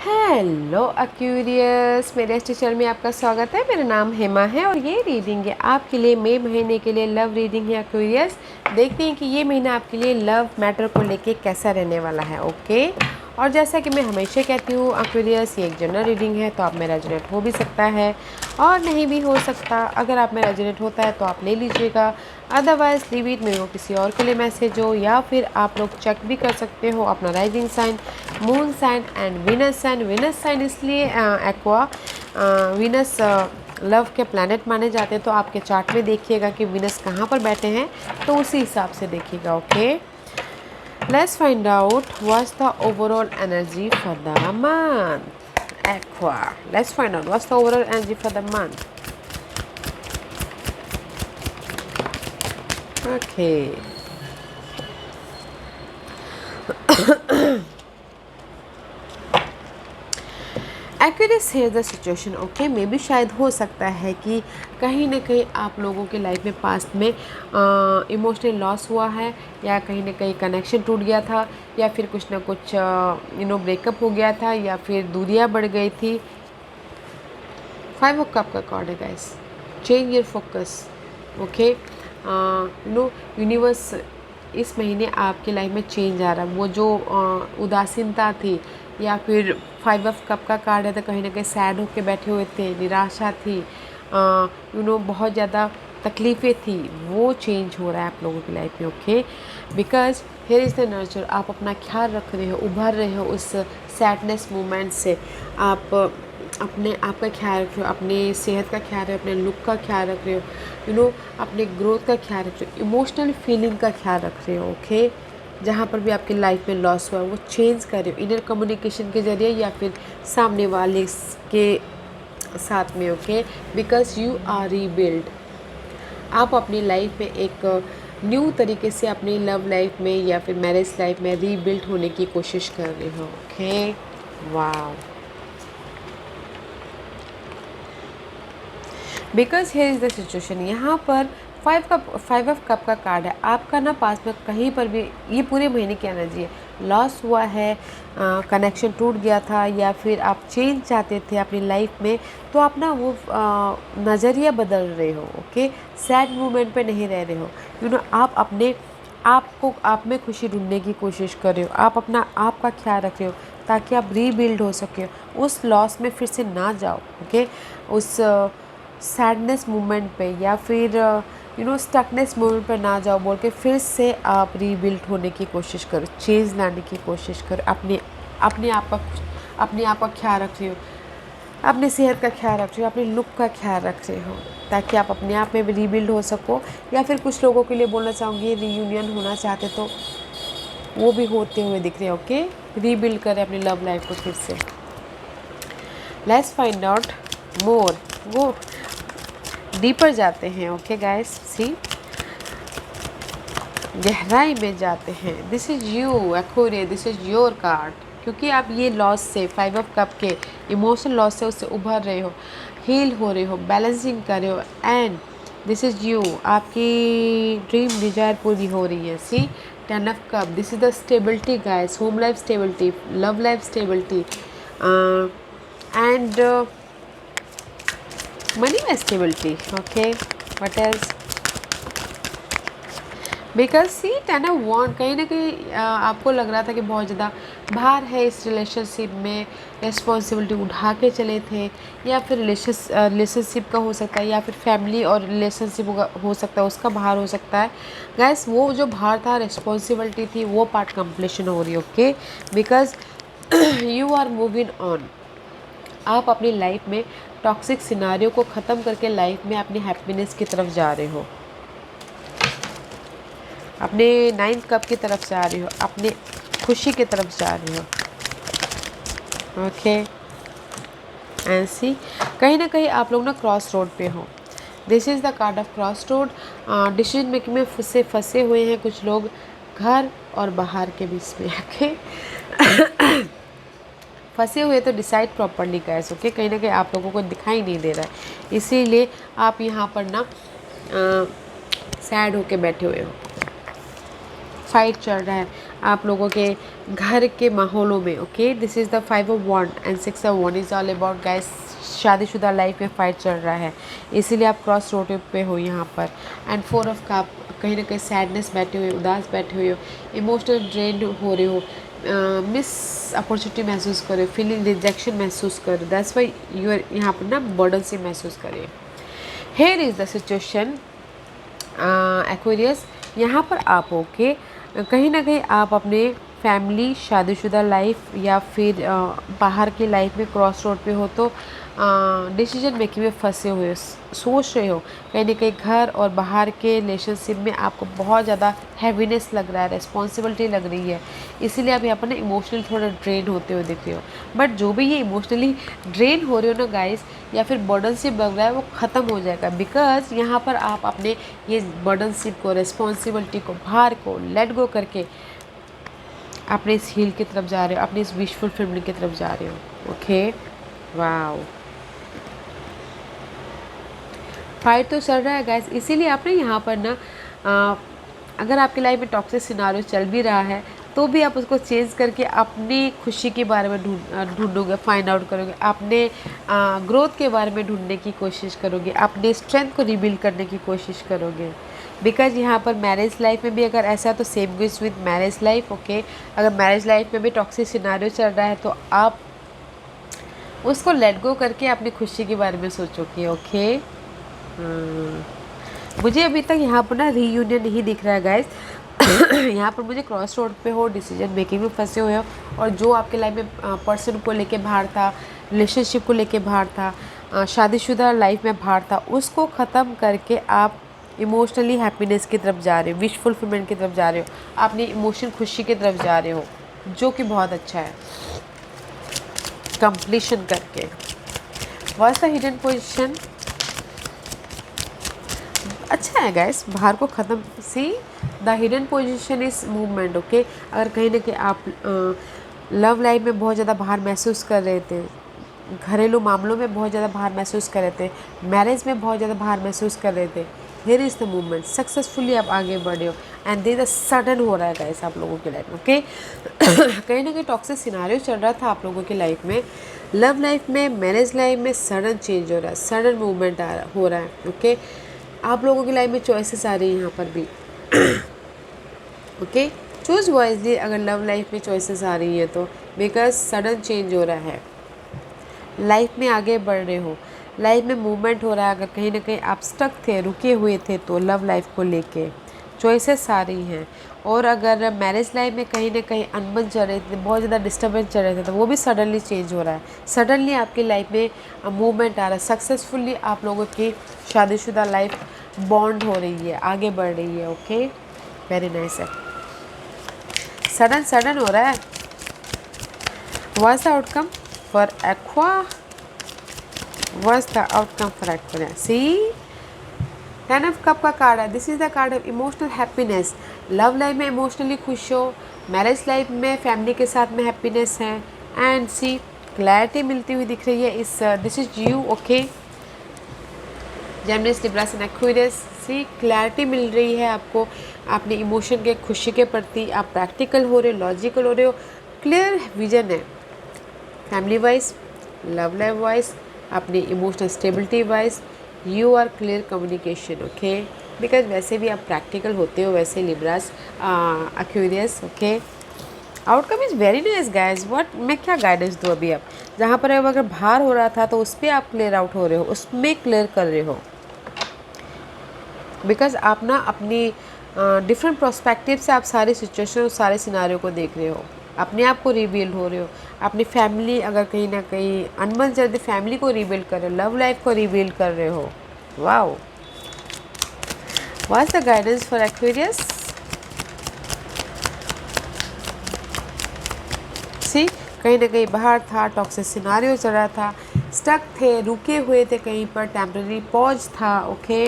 Hello Aquarius, मेरे इस channel में आपका स्वागत है। मेरा नाम हेमा है और ये रीडिंग है आपके लिए मई महीने के लिए लव रीडिंग है एक्वेरियस। देखते हैं कि ये महीना आपके लिए लव मैटर को लेके कैसा रहने वाला है। ओके, और जैसा कि मैं हमेशा कहती हूँ एक्वेरियस, ये एक जनरल रीडिंग है, तो आप में रेजोनेट हो भी सकता है और नहीं भी हो सकता। अगर आप में रेजोनेट होता है तो आप ले लीजिएगा, अदरवाइज लीव इट, मेरे को किसी और के लिए मैसेज हो, या फिर आप लोग चेक भी कर सकते हो अपना rising sign, moon sign and Venus sign. Venus sign इसलिए एक्वा, विनस लव के प्लैनेट माने जाते हैं, तो आपके चार्ट में देखिएगा कि विनस कहाँ पर बैठे हैं, तो उसी हिसाब से देखिएगा। Okay, let's find out what's the overall energy for the month aqua. Let's find out what's the overall energy for the month. Okay, Accuris है द सिचुएशन। ओके, मे भी शायद हो सकता है कि कहीं ना कहीं आप लोगों के लाइफ में पास्ट में इमोशनल लॉस हुआ है, या कहीं ना कहीं कनेक्शन टूट गया था, या फिर कुछ ना कुछ ब्रेकअप हो गया था, या फिर दूरियां बढ़ गई थी। 5 ऑफ कप का कार्ड है guys, change your focus. Okay, universe इस महीने आपकी लाइफ में चेंज आ रहा है। वो जो उदासीनता थी, या फिर 5 ऑफ कप का कार्ड है, तो कहीं ना कहीं सैड होके बैठे हुए थे, निराशा थी, बहुत ज़्यादा तकलीफ़ें थी, वो चेंज हो रहा है आप लोगों की लाइफ में। Okay, because here is the nurture. आप अपना ख्याल रख रहे हो, उभर रहे हो उस सैडनेस मोमेंट से। आप अपने आप का ख्याल रख रहे हो, अपने सेहत का ख्याल रख रहे हो, अपने लुक का ख्याल रख रहे हो, अपने ग्रोथ का ख्याल रख रहे हो, इमोशनल फीलिंग का ख्याल रख रहे हो। ओके, जहाँ पर भी आपकी लाइफ में लॉस हुआ है वो चेंज कर रहे हो, इनर कम्युनिकेशन के ज़रिए या फिर सामने वाले के साथ में। Okay, because you are rebuild. आप अपनी लाइफ में एक न्यू तरीके से अपनी लव लाइफ में या फिर मैरिज लाइफ में रीबिल्ड होने की कोशिश कर रहे हो। Okay, wow, because here is the situation. यहाँ पर 5 ऑफ कप का कार्ड है। आपका ना पास में कहीं पर भी ये पूरे महीने की एनर्जी है, लॉस हुआ है, कनेक्शन टूट गया था, या फिर आप चेंज चाहते थे अपनी लाइफ में, तो आप ना वो नज़रिया बदल रहे हो। ओके, सैड मोमेंट पे नहीं रह रहे हो। आप अपने आपको आप में खुशी ढूंढने की कोशिश कर रहे हो, आप अपना आप का ख्याल रख रहे हो ताकि आप रीबिल्ड हो सके, उस लॉस में फिर से ना जाओ। ओके, उस सैडनेस मोमेंट पे या फिर स्टकनेस मोमेंट पे ना जाओ, बोल के फिर से आप रीबिल्ड होने की कोशिश करो, चेंज लाने की कोशिश करो। अपने आप का ख्याल रख रहे हो, अपनी सेहत का ख्याल रख रहे हो, अपने लुक का ख्याल रख रहे हो, ताकि आप अपने आप में भी रीबिल्ड हो सको। या फिर कुछ लोगों के लिए बोलना चाहूँगी, रीयूनियन होना चाहते तो वो भी होते हुए दिख रहे हैं। ओके, रीबिल्ड करें अपनी लव लाइफ को फिर से। लेट्स फाइंड आउट मोर, वो डीपर जाते हैं। ओके गाइस, सी, गहराई में जाते हैं। This is you Aquarius, this is your card, क्योंकि आप ये लॉस से, 5 ऑफ कप के इमोशनल लॉस से उससे उभर रहे हो, हील हो रहे हो, बैलेंसिंग कर रहे हो, एंड दिस इज़ यू। आपकी ड्रीम डिजायर पूरी हो रही है। See, 10 of cup, this is the stability guys, home life stability, love life stability, and money stability. Okay, what else? Because see 10 of wand, कहीं ना कहीं आपको लग रहा था कि बहुत ज़्यादा भार है इस रिलेशनशिप में, रिस्पॉन्सिबिलिटी उठा के चले थे, या फिर रिलेशनशिप का हो सकता है, या फिर फैमिली और रिलेशनशिप हो सकता है, उसका भार हो सकता है। गैस, वो जो भार था, रिस्पॉन्सिबिलिटी थी, वो पार्ट कंप्लीशन हो रही है। Okay, because you are moving on. आप अपनी लाइफ में टॉक्सिक सिनारियो को ख़त्म करके लाइफ में अपनी हैप्पीनेस की तरफ जा रहे हो, अपने 9 कप की तरफ जा रहे हो, अपने खुशी की तरफ जा रहे हो। ओके, एंड सी, कहीं ना कहीं आप लोग ना क्रॉस रोड पे हो। This is the card of cross road. Decision making में फंसे हुए हैं कुछ लोग, घर और बाहर के बीच में। ओके, फंसे हुए तो डिसाइड प्रॉपरली गाइस। ओके, कहीं ना कहीं आप लोगों को दिखाई नहीं दे रहा है, इसीलिए आप यहाँ पर ना सैड होके बैठे हुए हो। फाइट चल रहा है, आप लोगों के घर के माहौलों में। Okay, this is the 5 of 1 and 6 of 1 is all about guys, शादीशुदा लाइफ में फ़ाइट चल रहा है, इसीलिए आप क्रॉस रोड पे हो यहाँ पर। एंड 4 of Cup, कहीं ना कहीं सैडनेस बैठे हुए, उदास बैठे हुए हो, इमोशनल ड्रेन हो रहे हो, मिस अपॉर्चुनिटी महसूस कर रहे हो, फीलिंग रिजेक्शन महसूस कर रहे हो, दैट्स वाई यू आर यहाँ पर ना बर्डन से महसूस करें। Here is the situation Aquarius, यहाँ पर आप ओके कहीं ना कहीं आप अपने फैमिली, शादीशुदा लाइफ या फिर बाहर की लाइफ में क्रॉस रोड पे हो, तो डिसीजन मेकिंग में फंसे हुए हो, सोच रहे हो कहीं ना कहीं घर और बाहर के रिलेशनशिप में आपको बहुत ज़्यादा हैवीनेस लग रहा है, रिस्पॉन्सिबिलिटी लग रही है, इसीलिए आप यहाँ पर ना इमोशनली थोड़ा ड्रेन होते हुए दिख रहे हो। बट जो भी ये इमोशनली ड्रेन हो रहे हो ना गाइस, या फिर बर्डनशिप लग रहा है, वो ख़त्म हो जाएगा, बिकॉज यहाँ पर आप अपने ये बर्डनशिप को, रिस्पॉन्सिबिलिटी को, भार को लेट गो करके अपने इस हील की तरफ जा रहे हो, अपनी इस विश फुलफिलमेंट की तरफ जा रहे हो। ओके, वाओ, फाइट तो चल रहा है गाइस, इसीलिए आपने यहाँ पर ना अगर आपकी लाइफ में टॉक्सिक सिनारियो चल भी रहा है तो भी आप उसको चेंज करके अपनी खुशी के बारे में ढूंढोगे, फाइंड आउट करोगे, अपने ग्रोथ के बारे में ढूंढने की कोशिश करोगे, अपने स्ट्रेंथ को रिबिल्ड करने की कोशिश करोगे। बिकॉज यहाँ पर मैरिज लाइफ में भी अगर ऐसा, तो same goes with marriage life. Okay, अगर मैरिज लाइफ में भी टॉक्सिक सिनारियो चल रहा है तो आप उसको लेट गो करके अपनी खुशी के बारे में सोचोगे। ओके, मुझे अभी तक यहाँ पर ना रीयूनियन नहीं दिख रहा है गाइस। यहाँ पर मुझे क्रॉस रोड पे हो, डिसीजन मेकिंग में फंसे हुए हो, और जो आपके लाइफ में पर्सन को लेके बाहर था, रिलेशनशिप को लेके बाहर था, शादीशुदा लाइफ में बाहर था, उसको ख़त्म करके आप इमोशनली हैप्पीनेस की तरफ जा रहे हो, विश फुलफिलमेंट की तरफ जा रहे हो, अपनी इमोशन खुशी की तरफ जा रहे हो, जो कि बहुत अच्छा है, कंप्लीशन करके। What's the hidden position? अच्छा है गाइस, बाहर को ख़त्म, see the hidden position is movement. Okay, अगर कहीं ना कहीं आप लव लाइफ में बहुत ज़्यादा बाहर महसूस कर रहे थे, घरेलू मामलों में बहुत ज़्यादा बाहर महसूस कर रहे थे, मैरिज में बहुत ज़्यादा बाहर महसूस कर रहे थे, here is the movement, successfully आप आगे बढ़े हो, एंड देयर सडन हो रहा है गाइस आप लोगों की लाइफ में। ओके, कहीं ना कहीं टॉक्सिक सिनारियो चल रहा था आप लोगों की लाइफ में, लव लाइफ में, मैरिज लाइफ में सडन चेंज हो रहा है, सडन मूवमेंट हो रहा है। ओके, आप लोगों की लाइफ में चॉइसेस आ रही हैं यहाँ पर भी। ओके, चूज वाइजली अगर लव लाइफ में चॉइसेस आ रही है तो, बिकॉज सडन चेंज हो रहा है, लाइफ में आगे बढ़ रहे हो, लाइफ में मूवमेंट हो रहा है। अगर कहीं ना कहीं आप स्टक थे, रुके हुए थे, तो लव लाइफ को लेके चॉइसेस आ रही हैं। और अगर मैरिज लाइफ में कहीं ना कहीं अनबन चल रहे थे, बहुत ज़्यादा डिस्टर्बेंस चल रहे थे, तो वो भी सडनली चेंज हो रहा है, सडनली आपकी लाइफ में मूवमेंट आ रहा है, सक्सेसफुली आप लोगों की शादीशुदा लाइफ बॉन्ड हो रही है, आगे बढ़ रही है। ओके, वेरी नाइस है, सडन सडन हो रहा है। What's the outcome for aqua? What's the outcome for aqua? See, 10 of Cup का कार्ड है, this is the card of emotional happiness. Love life में इमोशनली खुश हो, मैरिज लाइफ में फैमिली के साथ में हैप्पीनेस है, एंड सी क्लैरिटी मिलती हुई दिख रही है इस this is you. Okay, Gemini, Libra and Aquarius, see clarity मिल रही है आपको अपने इमोशन के, खुशी के प्रति, आप प्रैक्टिकल हो रहे हो, लॉजिकल हो रहे हो, क्लियर विजन है family wise, love life wise, अपनी emotional stability wise, you are clear communication. Okay, because वैसे भी आप प्रैक्टिकल होते हो, वैसे Libras, Aquarius. Okay, outcome is very nice guys. What, मैं क्या गाइडेंस दूँ अभी? आप जहाँ पर अगर भार हो रहा था तो उस पर आप क्लियर आउट हो रहे हो, उसमें क्लियर कर रहे हो, बिकॉज आप ना अपनी डिफरेंट प्रोस्पेक्टिव से आप सारी सिचुएशन और सारे सिनारियों को देख रहे हो, अपने आप को रिबिल्ड हो रहे हो, अपनी फैमिली अगर कहीं ना कहीं अनबन चलती, फैमिली को रिबिल्ड कर रहे हो, लव लाइफ को रिबिल्ड कर रहे हो। Wow, what's the guidance for Aquarius? See, कहीं ना कहीं बाहर था, टॉक्सिक सिनारियो चल रहा था, स्टक थे, रुके हुए थे कहीं पर, टेम्पररी पॉज था। ओके,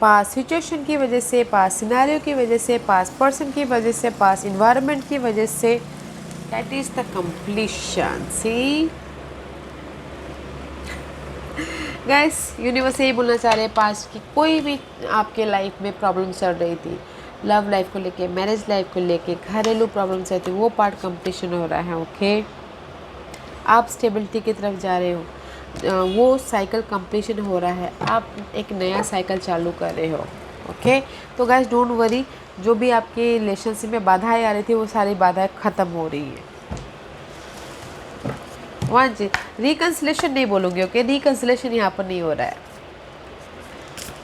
पास सिचुएशन की वजह से, पास सिनारियो की वजह से, पास पर्सन की वजह से, पास इन्वायरमेंट की वजह से, that is the completion. See guys, universe यही बोलना चाह रहे हैं, पास की कोई भी आपके लाइफ में प्रॉब्लम चल रही थी, लव लाइफ को लेके, मैरिज लाइफ को लेके, घरेलू प्रॉब्लम्स रहती है वो पार्ट कंप्लीशन हो रहा है। ओके, आप स्टेबिलिटी की तरफ जा रहे हो, वो साइकिल कंप्लीशन हो रहा है, आप एक नया साइकिल चालू कर रहे हो। ओके, तो गाइस डोंट वरी, जो भी आपके रिलेशनशिप में बाधाएं आ रही थी वो सारी बाधाएं ख़त्म हो रही हैं। वहाँ जी रिकन्सिलेशन नहीं बोलूँगी। ओके, रिकन्सिलेशन यहाँ पर नहीं हो रहा है,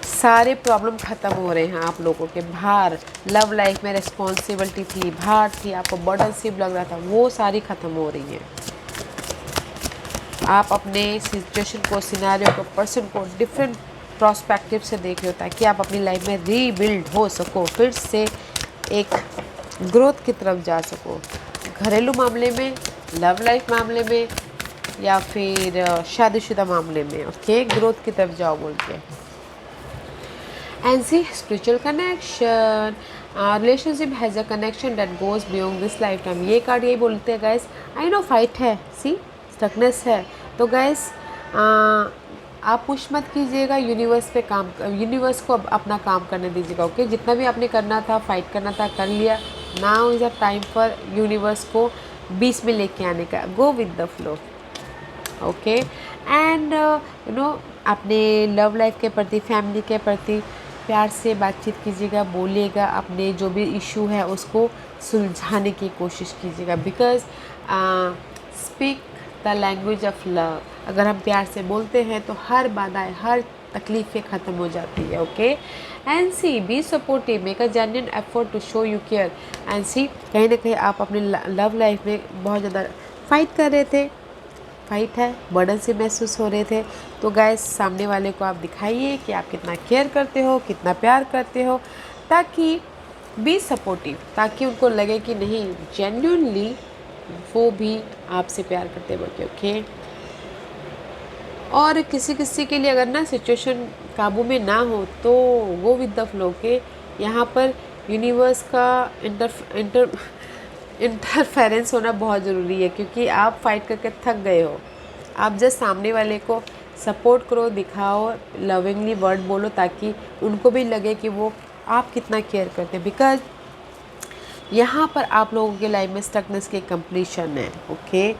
सारे प्रॉब्लम ख़त्म हो रहे हैं आप लोगों के। भार, लव लाइफ में रिस्पॉन्सिबिलिटी थी, भार थी, आपको बर्डनशिप लग रहा था, वो सारी ख़त्म हो रही है। आप अपने सिचुएशन को, सिनेरियो को, पर्सन को डिफरेंट प्रोस्पेक्टिव से देख रहे हो ताकि आप अपनी लाइफ में रीबिल्ड हो सको, फिर से एक ग्रोथ की तरफ जा सको, घरेलू मामले में, लव लाइफ मामले में या फिर शादीशुदा मामले में। ओके, ग्रोथ की तरफ जाओ बोल के। And see spiritual connection, relationship has a connection that goes beyond this lifetime. ये कार्ड यही बोलते हैं गाइस। आई नो फाइट है, सी स्टकनेस है, तो गाइस आप पुश मत कीजिएगा, यूनिवर्स पे काम, यूनिवर्स को अपना काम करने दीजिएगा। ओके, जितना भी आपने करना था, फाइट करना था, कर लिया। Now is a time for universe को बीच में लेके आने का। Go with the flow. Okay, and you know अपने लव लाइफ के प्रति, फैमिली के प्रति प्यार से बातचीत कीजिएगा, बोलिएगा, अपने जो भी इशू है उसको सुलझाने की कोशिश कीजिएगा। Because speak the language of love. अगर हम प्यार से बोलते हैं तो हर बाधाएं, हर तकलीफ़ें ख़त्म हो जाती है। Okay, and see be supportive, make a genuine effort to show you care. And see कहीं ना कहीं आप अपने लव लाइफ में बहुत ज़्यादा फाइट कर रहे थे, फाइट है, बर्डन से महसूस हो रहे थे, तो गाइस सामने वाले को आप दिखाइए कि आप कितना केयर करते हो, कितना प्यार करते हो, ताकि बी सपोर्टिव, ताकि उनको लगे कि नहीं, जेन्युइनली वो भी आपसे प्यार करते हैं। ओके, और किसी किसी के लिए अगर ना सिचुएशन काबू में ना हो तो वो विद द फ्लो के, यहाँ पर यूनिवर्स का इंटरफेरेंस होना बहुत ज़रूरी है, क्योंकि आप फाइट करके थक गए हो। आप जस्ट सामने वाले को सपोर्ट करो, दिखाओ, लविंगली वर्ड बोलो, ताकि उनको भी लगे कि वो आप कितना केयर करते हैं। बिकॉज यहाँ पर आप लोगों के लाइफ में स्टकनेस की कंप्लीशन है। ओके,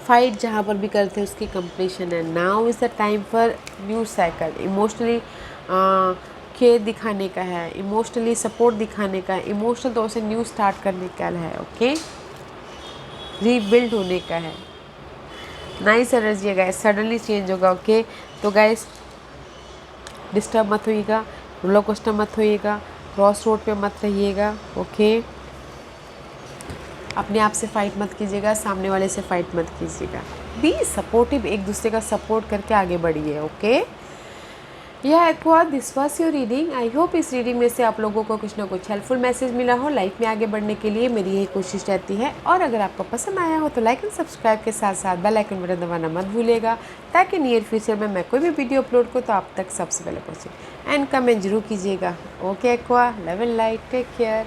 फाइट जहाँ पर भी करते हैं उसकी कंप्लीशन है। Now is the time for new cycle. Emotionally care दिखाने का है, इमोशनली सपोर्ट दिखाने का है, इमोशनल तौर से न्यू स्टार्ट करने का है। ओके, रीबिल्ड होने का है। नाइस एनर्जी है गाइस, सडनली चेंज होगा। ओके, तो गाइस डिस्टर्ब मत होइएगा, रोलर कोस्टर मत होइएगा, क्रॉस रोड पे मत रहिएगा। ओके, अपने आप से फाइट मत कीजिएगा, सामने वाले से फाइट मत कीजिएगा। बी सपोर्टिव, एक दूसरे का सपोर्ट करके आगे बढ़िए। ओके, यह aqua this was your reading. I hope इस रीडिंग में से आप लोगों को कुछ ना कुछ हेल्पफुल मैसेज मिला हो। लाइफ में आगे बढ़ने के लिए मेरी यही कोशिश रहती है। और अगर आपको पसंद आया हो तो लाइक एंड सब्सक्राइब के साथ साथ बेल आइकन बटन दबाना मत भूलिएगा, ताकि नियर फ्यूचर में मैं कोई भी वीडियो अपलोड करूँ तो आप तक सबसे पहले पहुँचे। एंड कमेंट जरूर कीजिएगा। Okay aqua, love and light, take care.